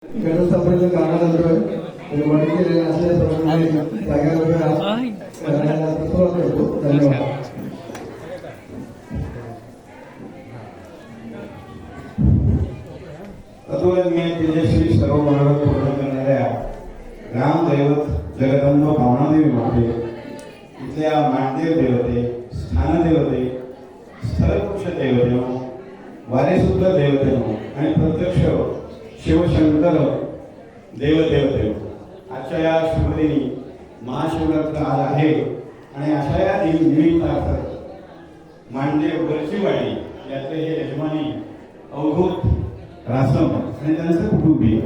घटस्थापनेचं कागदपत्र वाढी केलेलं असल्याप्रमाणे जागा करतो. धन्यवाद. तत्वज्ञ तेजस्वी सर्व मानव पूर्ण करणाऱ्या ग्रामदैवत जगदंब पावणादेवी माते इथल्या मानदेव देवते, स्थानदेवते, स्थलपुरुष देवतेनो, वारेसूत्र देवतेनो आणि प्रत्यक्ष शिवशंकर देवदेवतेनो, आजच्या या शुभदिनी महाशिवरात्र आज आहे आणि अशा या निमित्तार्थ मानदेव गरचीवाडी यातले हे यजमानी अवधूत रासम आणि त्यांचे कुटुंबीय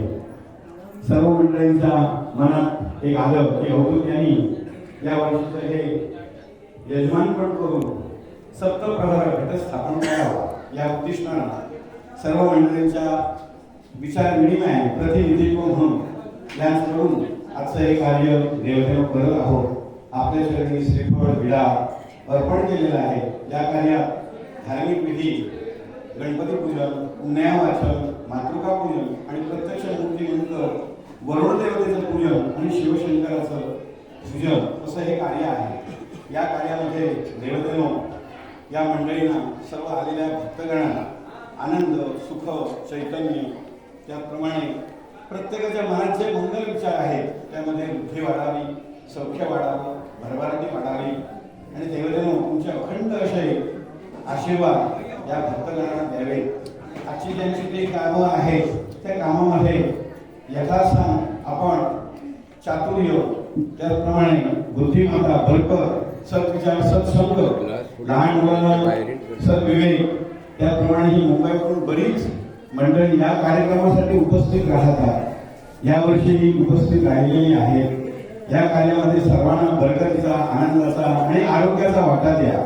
सर्व मंडळींच्या मनात एक आलं की अवधूत यांनी या वर्षीचं हे यजमानपण करून सप्तप्रहर घटस्थापन करावं या उद्दिष्टानं सर्व मंडळींच्या विचार विनिमय प्रतिनिधित्व म्हणून ध्यान करून आजचं हे कार्य देवदेव करत आहोत. आपल्या शरीरी श्रीफळ विडा अर्पण केलेला आहे. या कार्यात धार्मिक विधी, गणपती पूजन, पुण्या वाचन, मातृका पूजन आणि प्रत्यक्ष मूर्तीनंतर वरुण देवतेचं पूजन आणि शिवशंकराचं पूजन असं हे कार्य आहे. या कार्यामध्ये देवतेनो या मंडळींना, सर्व आलेल्या भक्तगणांना आनंद, सुख, चैतन्य, त्याप्रमाणे प्रत्येकाच्या मनात जे मंगल विचार आहेत त्यामध्ये बुद्धी वाढावी, सौख्य वाढावं, भरभराटी वाढावी आणि देवतेनो तुमचे अखंड असे आशीर्वाद या भक्तगणांना द्यावे. आजची ज्यांची काही कामं आहेत त्या कामामध्ये यथास्थान आपण चातुर्य, त्याचप्रमाणे बुद्धिमत्ता, बळकट, सद्विचार, सत्संग, लहान मुलांना सद्विवेक, त्याप्रमाणे ही मुंबईकडून बरीच मंडळी या कार्यक्रमासाठी उपस्थित राहतात. यावर्षी उपस्थित राहिलेली आहेत. या कार्यामध्ये सर्वांना बरकतीचा, आनंदाचा आणि आरोग्याचा वाटा द्या.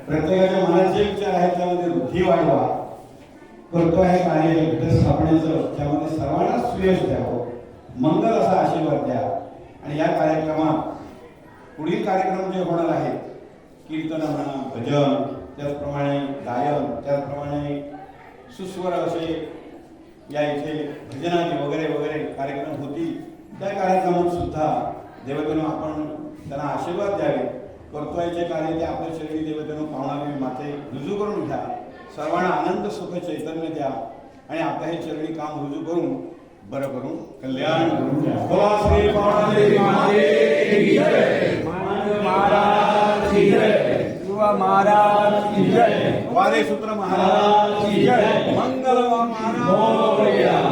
प्रत्येकाच्या मनात जे विचार आहेत त्यामध्ये बुद्धी वाढवा. करतो आहे कार्य घटस्थापनेचं, त्यामध्ये सर्वांना सुयश द्यावं, मंगल असा आशीर्वाद द्या. आणि या कार्यक्रमात पुढील कार्यक्रम जे होणार आहेत, कीर्तन म्हणा, भजन, त्याचप्रमाणे गायन, त्याचप्रमाणे सुस्वर असे या इथे भजनादी वगैरे वगैरे कार्यक्रम होतील. त्या कार्यक्रमात सुद्धा देवतेनो आपण त्यांना आशीर्वाद द्यावे. कर्तव्याचे कार्य ते आपल्या शरीरी देवतेनो पावणारी माते रुजू करून घ्या. सर्वांना आनंद, सुख, चैतन्य द्या आणि आपल्या हे चरणी काम रुजू करून बरं करून कल्याण करून द्या. बोला श्री पावणादेवी माते की जय, महाराज की जय, युवा महाराज की जय, वारेसूत्र महाराज की जय, मंगल महाराज,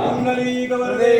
मंगली गवरदे